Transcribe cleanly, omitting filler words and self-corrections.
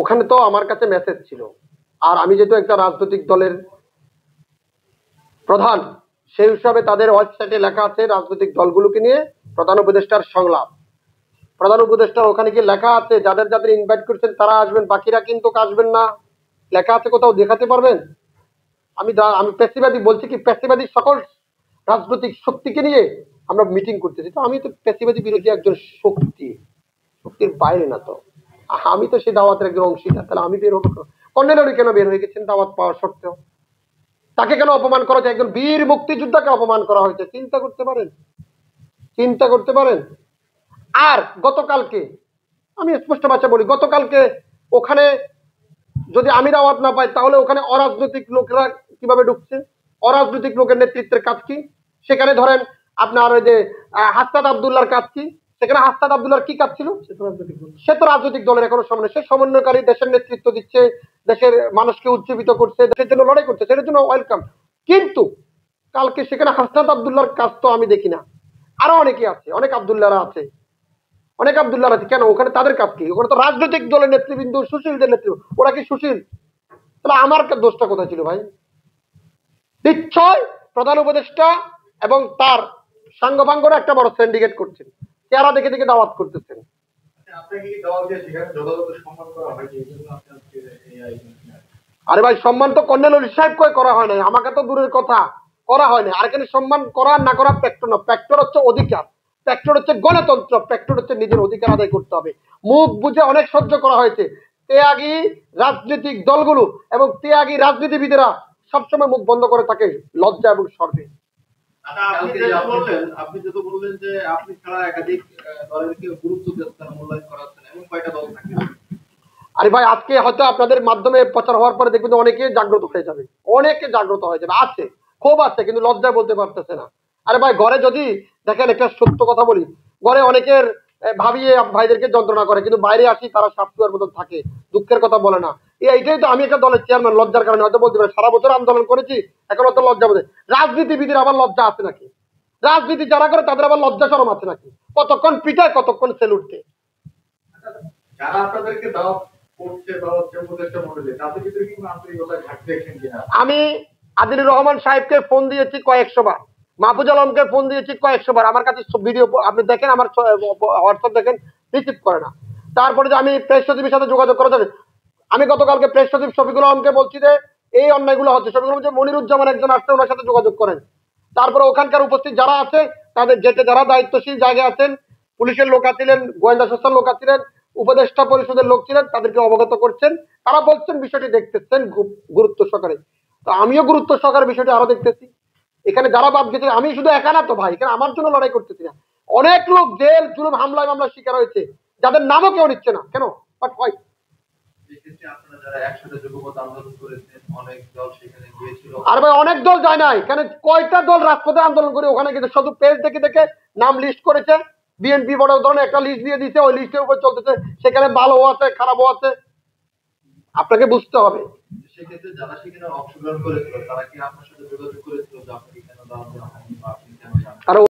ওখানে তো আমার কাছে মেসেজ ছিল, আর আমি যেহেতু একটা রাজনৈতিক দলের প্রধান, সেই হিসাবে তাদের ওয়েবসাইটে লেখা আছে রাজনৈতিক দলগুলোকে নিয়ে প্রধান উপদেষ্টার সংলাপ। প্রধান উপদেষ্টার ওখানে কি লেখা আছে যাদের যাদের ইনভাইট করছেন তারা আসবেন, বাকিরা কিন্তু আসবেন না? লেখা আছে, কোথাও দেখাতে পারবেন? আমি পেশিবাদী বলছি কি, পেশিবাদী সকল রাজনৈতিক শক্তিকে নিয়ে আমরা মিটিং করতেছি। তো আমি তো পেশিবাদী বিরোধী একজন শক্তির বাইরে না তো, আমি তো সেই দাওয়াতের একজন অংশীদার, তাহলে আমি বের হবো? কর্নেল আলী কেন বের হয়ে গেছেন দাওয়াত পাওয়ার সত্ত্বেও? তাকে কেন অপমান করা হয়েছে? একজন বীর মুক্তিযোদ্ধাকে অপমান করা হয়েছে। চিন্তা করতে পারেন? চিন্তা করতে পারেন? আর গতকালকে আমি স্পষ্ট ভাষা বলি, গতকালকে ওখানে যদি আমি দাওয়াত না পাই তাহলে ওখানে অরাজনৈতিক লোকেরা কিভাবে ঢুকছে? অরাজনৈতিক লোকের নেতৃত্বের কাজ কি? সেখানে ধরেন আপনার ওই যে হাসনাত আব্দুল্লাহর কাজ কি? সেখানে হাসনাত আব্দুল্লাহর কি কাজ ছিল? সে তো রাজনৈতিক দলের এখনো সামনে, সে সমন্বয়কারী, দেশের নেতৃত্ব দিচ্ছে, দেশের মানুষকে উজ্জীবিত করছে, দেশের জন্য লড়াই করছে, সেটার জন্য ওয়েলকাম। কিন্তু কালকে সেখানে হাসনাত আব্দুল্লাহর কাজ তো আমি দেখি না। আরো অনেকে আছে, অনেক আব্দুল্লাহরা আছে, অনেক আব্দুল্লাহ আছে। কেন ওখানে তাদের কাজ কি? ওখানে তো রাজনৈতিক দলের নেতৃবৃন্দ, সুশীলদের নেতৃত্ব, ওরা কি সুশীল? তাহলে আমার দোষটা কোথায় ছিল ভাই? নিশ্চয় প্রধান উপদেষ্টা এবং তার সাঙ্গপাঙ্গরা একটা বড় সিন্ডিকেট করছেন, চেহারা দেখে দেখে দাওয়াত করতেছেন। আরে ভাই, সম্মান তো কর্নেল আলী সাহেব করা হয় নাই, আমাকে তো দূরের কথা করা হয় না। আর এখানে সম্মান করা না করা ফ্যাক্টর না, ফ্যাক্টর হচ্ছে অধিকার, ফ্যাক্টর হচ্ছে গণতন্ত্র, ফ্যাক্টর হচ্ছে নিজের অধিকার আদায় করতে হবে। মুখ বুঝে অনেক সহ্য করা হয়েছে। ত্যাগী রাজনৈতিক দলগুলো এবং ত্যাগী রাজনীতিবিদেরা সবসময় মুখ বন্ধ করে থাকে লজ্জা এবং শর্মে। আপনি যেটা বললেন যে আপনি ছাড়া একাধিক দলেরকে গুরুত্ব দিচ্ছেন, মূল্যায়ন করাচ্ছেন, এবং কয়টা দল থাকে? আরে ভাই, আজকে হয়তো আপনাদের মাধ্যমে প্রচার হওয়ার পরে দেখবেন অনেকে জাগ্রত হয়ে যাবে, অনেকে জাগ্রত হয়ে যাবে। আছে, ক্ষোভ আছে, কিন্তু লজ্জায় বলতে পারতেছে না। আরে ভাই, ঘরে যদি দেখেন, একটা সত্য কথা বলি, ঘরে অনেকের ভাবিয়ে ভাইদেরকে যন্ত্রণা করে, কিন্তু বাইরে আসি তারা সাপসুয়ার মতন থাকে, দুঃখের কথা বলে না। এইটাই তো, আমি একটা দলের চেয়ারম্যান, লজ্জার কারণে হয়তো বলতে পারি সারা বছর আন্দোলন করেছি, এখন অত লজ্জা বোধ। রাজনীতিবিদের আবার লজ্জা আছে নাকি? রাজনীতি যারা করে তাদের আবার লজ্জা শরম আছে নাকি? কতক্ষণ পিটায়, কতক্ষণ সেলুট দেয়। যারা আপনাদেরকে দাওয়াত করছে বা উপদেষ্টা মণ্ডলী, তাদের ভিতরে কি কোনো আন্তরিকতার ঘাটতি দেখেন কিনা? আমি আদিলুর রহমান সাহেবকে ফোন দিয়েছি কয়েকশো বার, মাহফুজ আলমকে ফোন দিয়েছি কয়েকশো বার, আমার কাছে ভিডিও আপনি দেখেন, আমার হোয়াটসঅ্যাপ দেখেন, রিসিভ করে না। তারপরে যে আমি প্রেস সচিবের সাথে যোগাযোগ করা যাবে, আমি গতকালকে প্রেস সচিব শফিকুল আলমকে বলছি যে এই অন্যায়গুলো হচ্ছে। শফিকুল আলম যে মনিরুজ্জামান একজন আসছে, ওনার সাথে যোগাযোগ করেন। তারপরে ওখানকার উপস্থিত যারা আছে, তাদের যেতে যারা দায়িত্বশীল জায়গায় আছেন, পুলিশের লোক আছিলেন, গোয়েন্দা সংস্থার লোক আছিলেন, উপদেষ্টা পরিষদের লোক ছিলেন, তাদেরকে অবগত করছেন। তারা বলছেন বিষয়টি দেখতেছেন গুরুত্ব সহকারে। তো আমিও গুরুত্ব সহকারে বিষয়টি আরো দেখতেছি। এখানে যারা বাদ গেছে, আমি শুধু একা না তো ভাই, এখানে আমার জন্য লড়াই করতেছি না, অনেক লোক জেল জুলুম হামলায় মামলার শিকার হয়েছে, যাদের নামও কেউ নিচ্ছে না। কেন? বাট হয়। আর ভাই, অনেক দল যায় নাই, এখানে কয়টা দল রাজপথে আন্দোলন করে ওখানে গেছে, শুধু পেজ দেখে দেখে নাম লিস্ট করেছে। বিএনপি বড় ধরনের একটা লিস্ট দিয়ে দিয়েছে, ওই লিস্টের উপর চলতেছে, সেখানে ভালো আছে খারাপও আছে, আপনাকে বুঝতে হবে। সেক্ষেত্রে যারা সেখানে অংশগ্রহণ করেছিল তারা কি আপনার সাথে যোগাযোগ করেছিল যে আপনি কেন দাওয়াত দেওয়া হয়নি বা আপনি কেন?